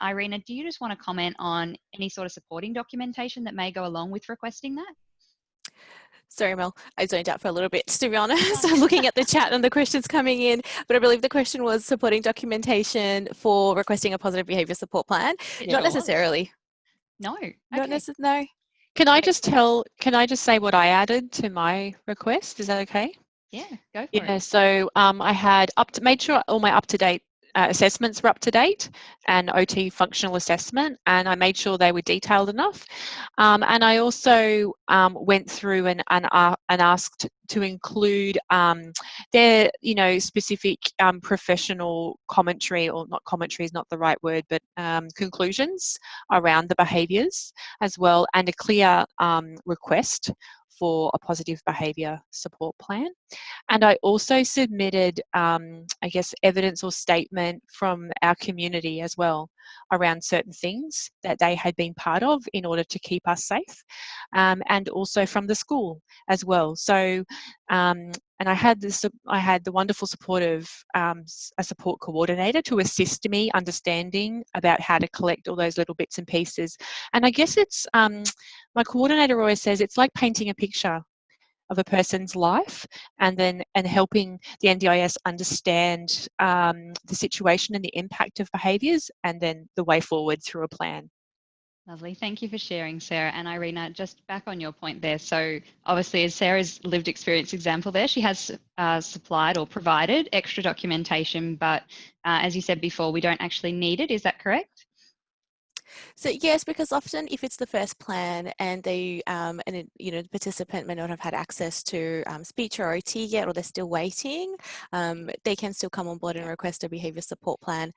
Irina, do you just want to comment on any sort of supporting documentation that may go along with requesting that? Sorry, Mel, I zoned out for a little bit, to be honest. I'm looking at the chat and the questions coming in, but I believe the question was supporting documentation for requesting a positive behaviour support plan. Not necessarily. No. Okay. No. Can I just say what I added to my request? Is that okay? Yeah, go for Yeah, it. so I had made sure all my up-to-date assessments were up to date, and OT functional assessment, and I made sure they were detailed enough. And I also went through and asked to include their, specific professional commentary, or not commentary is not the right word, but conclusions around the behaviours as well, and a clear request for a positive behaviour support plan. And I also submitted, evidence or statement from our community as well around certain things that they had been part of in order to keep us safe, and also from the school as well. So, and I had the wonderful support of a support coordinator to assist me understanding about how to collect all those little bits and pieces. And I guess it's, my coordinator always says it's like painting a picture of a person's life, and helping the NDIS understand the situation and the impact of behaviours, and then the way forward through a plan. Lovely. Thank you for sharing, Sarah. And Irina, just back on your point there. So obviously, as Sarah's lived experience example there, she has supplied or provided extra documentation, but as you said before, we don't actually need it. Is that correct? So yes, because often if it's the first plan and the participant may not have had access to speech or OT yet, or they're still waiting, they can still come on board and request a behaviour support plan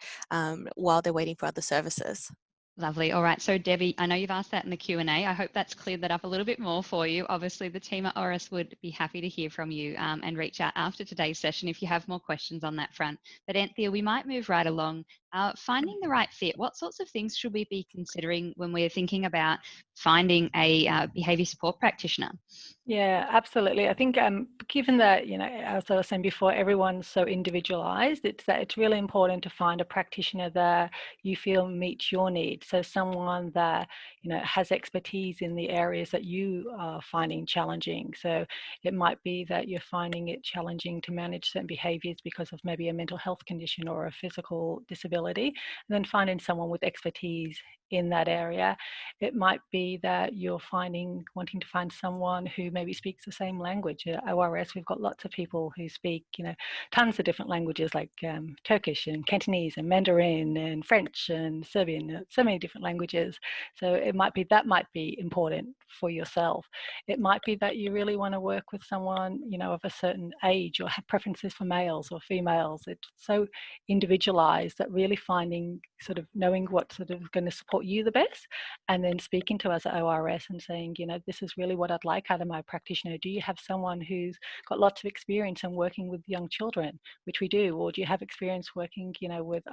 while they're waiting for other services. Lovely. All right. So Debbie, I know you've asked that in the Q&A. I hope that's cleared that up a little bit more for you. Obviously, the team at ORS would be happy to hear from you and reach out after today's session if you have more questions on that front. But Anthea, we might move right along. Finding the right fit. What sorts of things should we be considering when we're thinking about finding a behaviour support practitioner? Yeah, absolutely. I think given that, as I was saying before, everyone's so individualized, it's really important to find a practitioner that you feel meets your needs. So someone that, has expertise in the areas that you are finding challenging. So it might be that you're finding it challenging to manage certain behaviors because of maybe a mental health condition or a physical disability, and then finding someone with expertise in that area. It might be that you're wanting to find someone who maybe speaks the same language. At ORS, we've got lots of people who speak, tons of different languages like Turkish and Cantonese and Mandarin and French and Serbian, so many different languages. So it might be important for yourself. It might be that you really want to work with someone, of a certain age, or have preferences for males or females. It's so individualized that really knowing what sort of going to support you the best, and then speaking to us at ORS and saying, this is really what I'd like out of my practitioner. Do you have someone who's got lots of experience in working with young children, which we do, or do you have experience working, with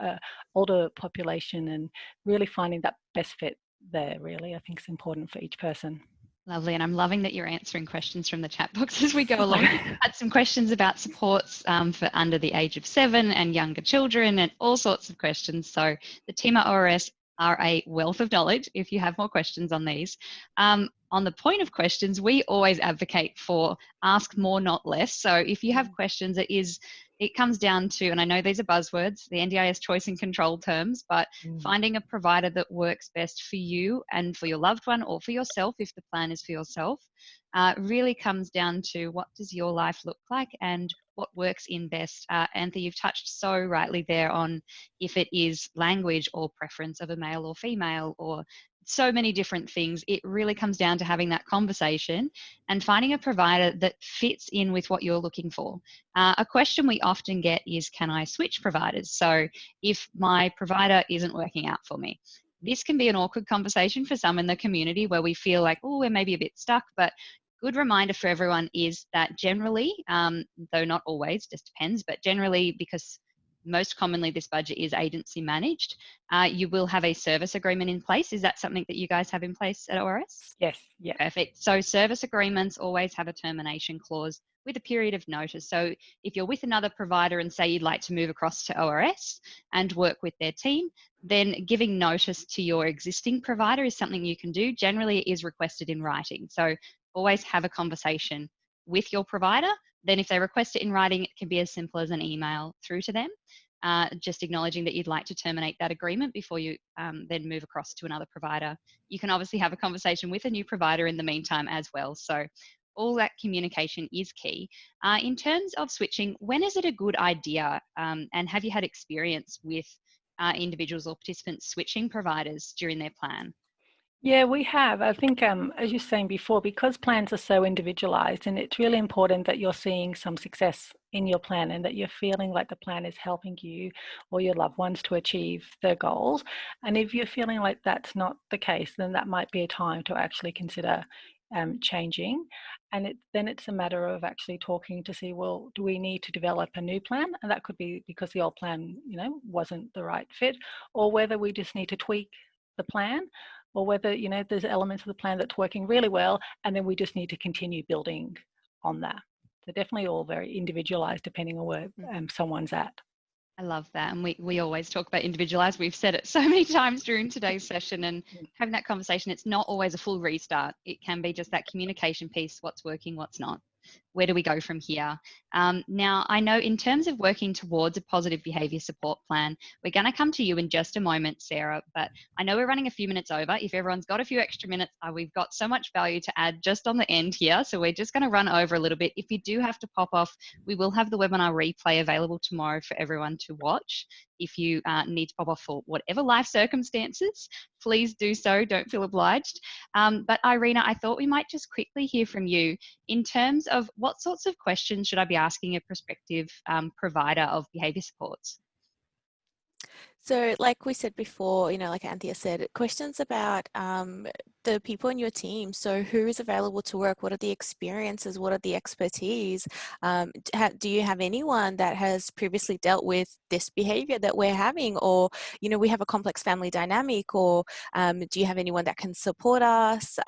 older population, and really finding that best fit there, really, I think is important for each person. Lovely, and I'm loving that you're answering questions from the chat box as we go along. Had some questions about supports for under the age of 7 and younger children, and all sorts of questions. So the team at ORS are a wealth of knowledge if you have more questions on these. On the point of questions, we always advocate for ask more, not less. So if you have questions, it comes down to, and I know these are buzzwords, the NDIS choice and control terms, but finding a provider that works best for you and for your loved one, or for yourself if the plan is for yourself, really comes down to what does your life look like and what works in best. Anthony, you've touched so rightly there on if it is language or preference of a male or female, or so many different things. It really comes down to having that conversation and finding a provider that fits in with what you're looking for. A question we often get is, can I switch providers? So if my provider isn't working out for me, this can be an awkward conversation for some in the community where we feel like, oh, we're maybe a bit stuck. But good reminder for everyone is that generally, though not always, just depends, but generally, because most commonly this budget is agency managed, you will have a service agreement in place. Is that something that you guys have in place at ORS? Yes. Yeah. Perfect. So service agreements always have a termination clause with a period of notice. So if you're with another provider and say you'd like to move across to ORS and work with their team, then giving notice to your existing provider is something you can do. Generally, it is requested in writing. So always have a conversation with your provider. Then if they request it in writing, it can be as simple as an email through to them, just acknowledging that you'd like to terminate that agreement before you then move across to another provider. You can obviously have a conversation with a new provider in the meantime as well. So all that communication is key. In terms of switching, when is it a good idea? And have you had experience with individuals or participants switching providers during their plan? Yeah, we have. I think, as you were saying before, because plans are so individualized, and it's really important that you're seeing some success in your plan and that you're feeling like the plan is helping you or your loved ones to achieve their goals. And if you're feeling like that's not the case, then that might be a time to actually consider changing. And then it's a matter of actually talking to see, well, do we need to develop a new plan? And that could be because the old plan, wasn't the right fit, or whether we just need to tweak the plan, or whether, there's elements of the plan that's working really well, and then we just need to continue building on that. So definitely all very individualized depending on where someone's at. I love that. And we always talk about individualized. We've said it so many times during today's session, and having that conversation, it's not always a full restart. It can be just that communication piece, what's working, what's not. Where do we go from here? Now, I know in terms of working towards a positive behaviour support plan, we're going to come to you in just a moment, Sarah, but I know we're running a few minutes over. If everyone's got a few extra minutes, we've got so much value to add just on the end here, so we're just going to run over a little bit. If you do have to pop off, we will have the webinar replay available tomorrow for everyone to watch. If you need to pop off for whatever life circumstances, please do so. Don't feel obliged. But Irina, I thought we might just quickly hear from you in terms of what sorts of questions should I be asking a prospective provider of behaviour supports? So like we said before, like Anthea said, questions about the people in your team. So who is available to work? What are the experiences? What are the expertise? Do you have anyone that has previously dealt with this behavior that we're having? Or, we have a complex family dynamic, or do you have anyone that can support us?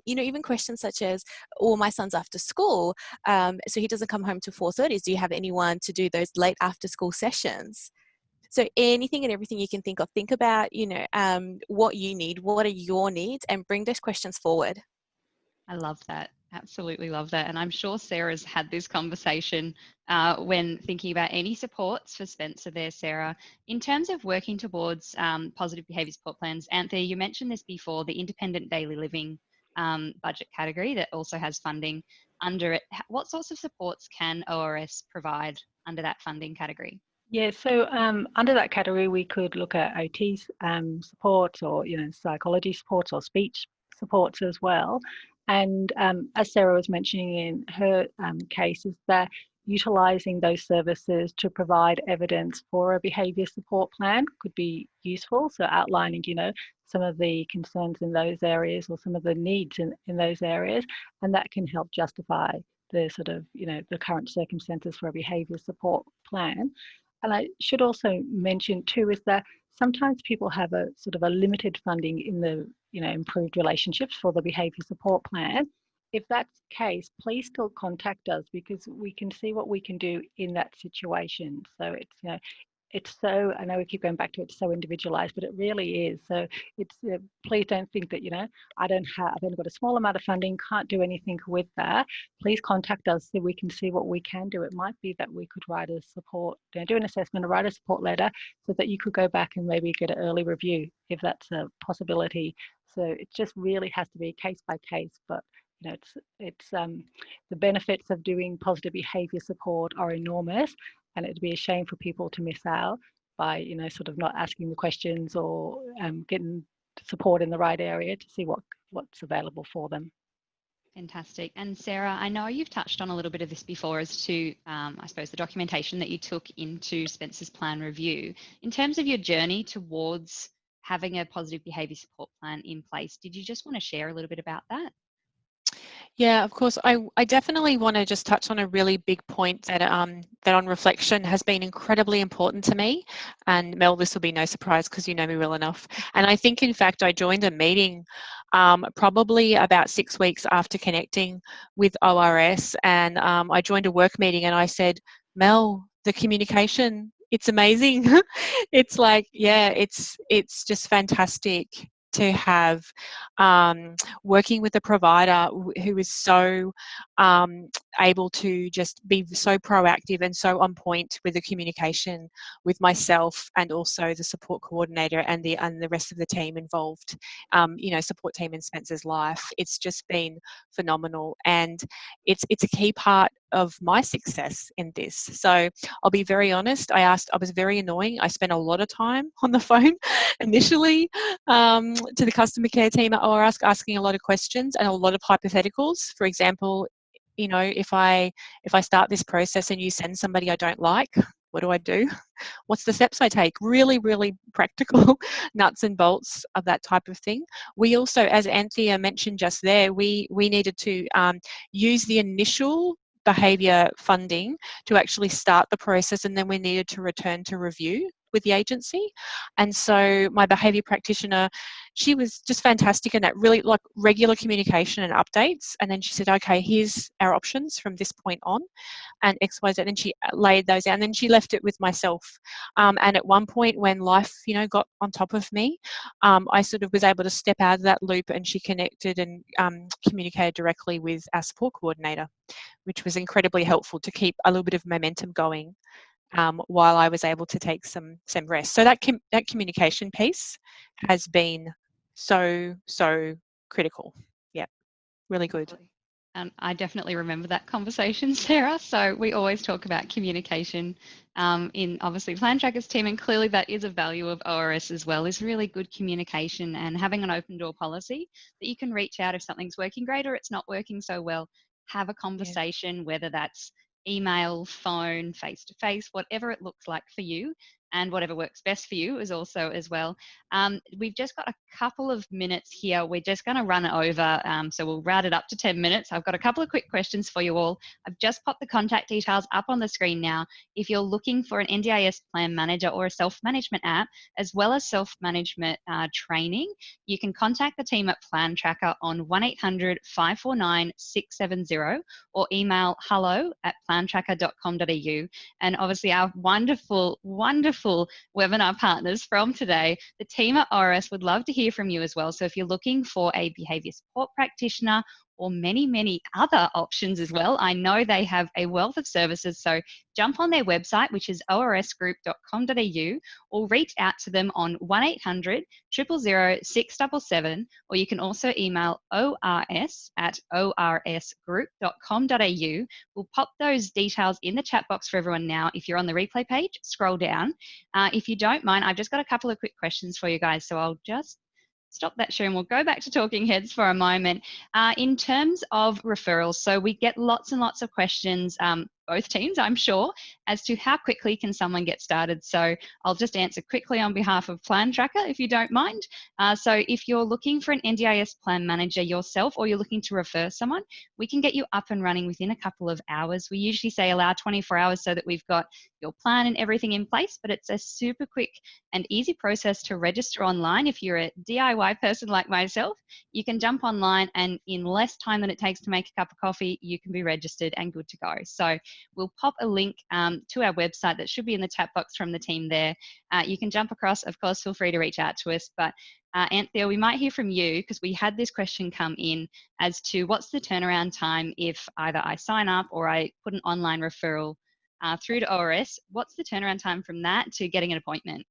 Even questions such as, my son's after school, so he doesn't come home to 4:30. Do you have anyone to do those late after school sessions? So anything and everything you can think of, think about, what you need, what are your needs, and bring those questions forward. I love that. Absolutely love that. And I'm sure Sarah's had this conversation when thinking about any supports for Spencer there, Sarah. In terms of working towards positive behaviour support plans, Anthea, you mentioned this before, the independent daily living budget category that also has funding under it. What sorts of supports can ORS provide under that funding category? Yeah, so under that category, we could look at OT supports, or psychology supports, or speech supports as well. And as Sarah was mentioning in her case, is that utilising those services to provide evidence for a behaviour support plan could be useful. So outlining, some of the concerns in those areas, or some of the needs in those areas, and that can help justify the sort of, the current circumstances for a behaviour support plan. And I should also mention too is that sometimes people have a sort of a limited funding in the improved relationships for the behaviour support plan. If that's the case, please still contact us, because we can see what we can do in that situation. So it's so, I know we keep going back to it's so individualized, but it really is. So it's please don't think that I've only got a small amount of funding, can't do anything with that. Please contact us so we can see what we can do. It might be that we could write a support, do an assessment, or write a support letter, so that you could go back and maybe get an early review if that's a possibility. So it just really has to be case by case. But it's the benefits of doing positive behaviour support are enormous. And it'd be a shame for people to miss out by, sort of not asking the questions, or getting support in the right area to see what's available for them. Fantastic. And Sarah, I know you've touched on a little bit of this before as to, I suppose, the documentation that you took into Spencer's plan review. In terms of your journey towards having a positive behaviour support plan in place, did you just want to share a little bit about that? Yeah, of course. I definitely want to just touch on a really big point that that on reflection has been incredibly important to me. And Mel, this will be no surprise because you know me well enough. And I think, in fact, I joined a meeting probably about 6 weeks after connecting with ORS, and I joined a work meeting, and I said, Mel, the communication, it's amazing. It's like, yeah, it's just fantastic to have working with a provider who is so able to just be so proactive and so on point with the communication with myself, and also the support coordinator and the rest of the team involved, support team in Spencer's life. It's just been phenomenal, and it's a key part of my success in this. So I'll be very honest, I was very annoying. I spent a lot of time on the phone initially to the customer care team at ORS, asking a lot of questions and a lot of hypotheticals. For example, if I start this process and you send somebody I don't like, what do I do? What's the steps I take? Really, really practical nuts and bolts of that type of thing. We also, as Anthea mentioned just there, we needed to use the initial behaviour funding to actually start the process, and then we needed to return to review with the agency. And so my behaviour practitioner, she was just fantastic in that, really like regular communication and updates. And then she said, okay, here's our options from this point on, and X, Y, Z. And she laid those out, and then she left it with myself. And at one point when life, got on top of me, I sort of was able to step out of that loop, and she connected and communicated directly with our support coordinator, which was incredibly helpful to keep a little bit of momentum going while I was able to take some rest. So that communication piece has been so critical. Yeah, really good. And I definitely remember that conversation, Sarah. So we always talk about communication in obviously Plan Tracker's team, and clearly that is a value of ORS as well, is really good communication and having an open door policy that you can reach out if something's working great or it's not working so well. Have a conversation, whether that's email, phone, face-to-face, whatever it looks like for you, and whatever works best for you is also as well. We've just got a couple of minutes here. We're just going to run over, so we'll round it up to 10 minutes. I've got a couple of quick questions for you all. I've just popped the contact details up on the screen now. If you're looking for an NDIS plan manager or a self-management app, as well as self-management training, you can contact the team at Plan Tracker on 1800-549-670 or email hello@plantracker.com.au. And obviously our wonderful webinar partners from today, the team at ORS, would love to hear from you as well. So if you're looking for a behaviour support practitioner or many, many other options as well. I know they have a wealth of services, so jump on their website, which is orsgroup.com.au, or reach out to them on 1800 000 677, or you can also email ors@orsgroup.com.au. We'll pop those details in the chat box for everyone now. If you're on the replay page, scroll down. If you don't mind, I've just got a couple of quick questions for you guys, so I'll just stop that share and we'll go back to talking heads for a moment. In terms of referrals, so we get lots and lots of questions, both teams, I'm sure, as to how quickly can someone get started. So I'll just answer quickly on behalf of Plan Tracker, if you don't mind. So if you're looking for an NDIS plan manager yourself, or you're looking to refer someone, we can get you up and running within a couple of hours. We usually say allow 24 hours so that we've got your plan and everything in place, but it's a super quick and easy process to register online. If you're a DIY person like myself, you can jump online and in less time than it takes to make a cup of coffee, you can be registered and good to go. So we'll pop a link to our website that should be in the chat box from the team there. You can jump across. Of course, feel free to reach out to us. But Anthea, we might hear from you because we had this question come in as to what's the turnaround time if either I sign up or I put an online referral through to ORS. What's the turnaround time from that to getting an appointment?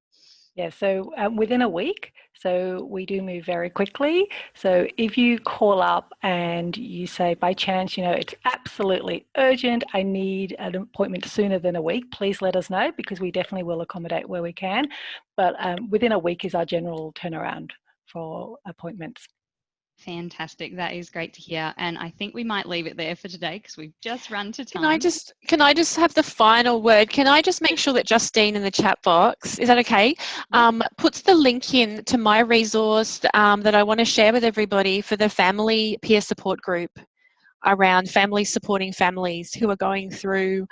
Yeah, so within a week, so we do move very quickly. So if you call up and you say, by chance, it's absolutely urgent, I need an appointment sooner than a week, please let us know, because we definitely will accommodate where we can. But within a week is our general turnaround for appointments. Fantastic. That is great to hear. And I think we might leave it there for today because we've just run to time. Can I just have the final word? Can I just make sure that Justine in the chat box, is that okay, puts the link in to my resource that I want to share with everybody for the family peer support group around families supporting families who are going through,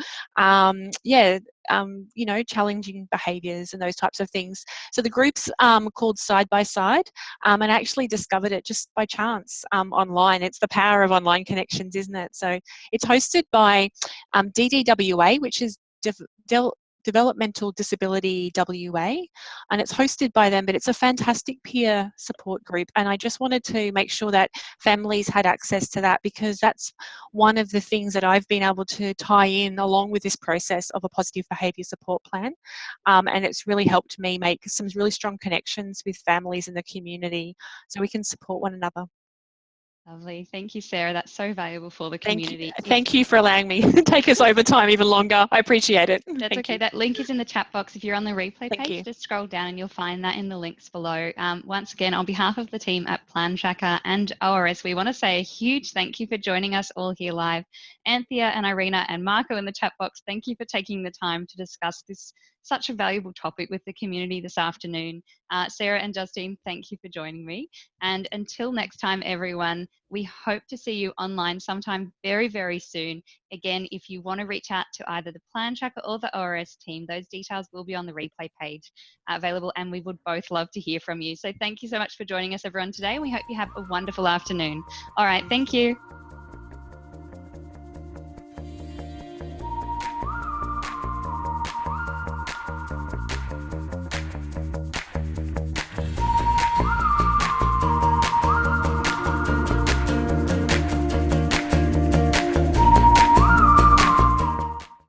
challenging behaviours and those types of things. So the group's called Side by Side, and I actually discovered it just by chance online. It's the power of online connections, isn't it? So it's hosted by DDWA, which is Developmental Disability WA, and it's hosted by them, but it's a fantastic peer support group, and I just wanted to make sure that families had access to that, because that's one of the things that I've been able to tie in along with this process of a positive behaviour support plan, and it's really helped me make some really strong connections with families in the community so we can support one another. Lovely. Thank you, Sarah. That's so valuable for the community. Thank you for allowing me to take us over time even longer. I appreciate it. That's okay. That link is in the chat box. If you're on the replay page, just scroll down and you'll find that in the links below. Once again, on behalf of the team at Plan Tracker and ORS, we want to say a huge thank you for joining us all here live. Anthea and Irina and Marco in the chat box, thank you for taking the time to discuss this such a valuable topic with the community this afternoon. Sarah and Justine, thank you for joining me. And until next time, everyone, we hope to see you online sometime very, very soon. Again, if you want to reach out to either the Plan Tracker or the ORS team, those details will be on the replay page available, and we would both love to hear from you. So thank you so much for joining us, everyone, today. We hope you have a wonderful afternoon. All right, thank you.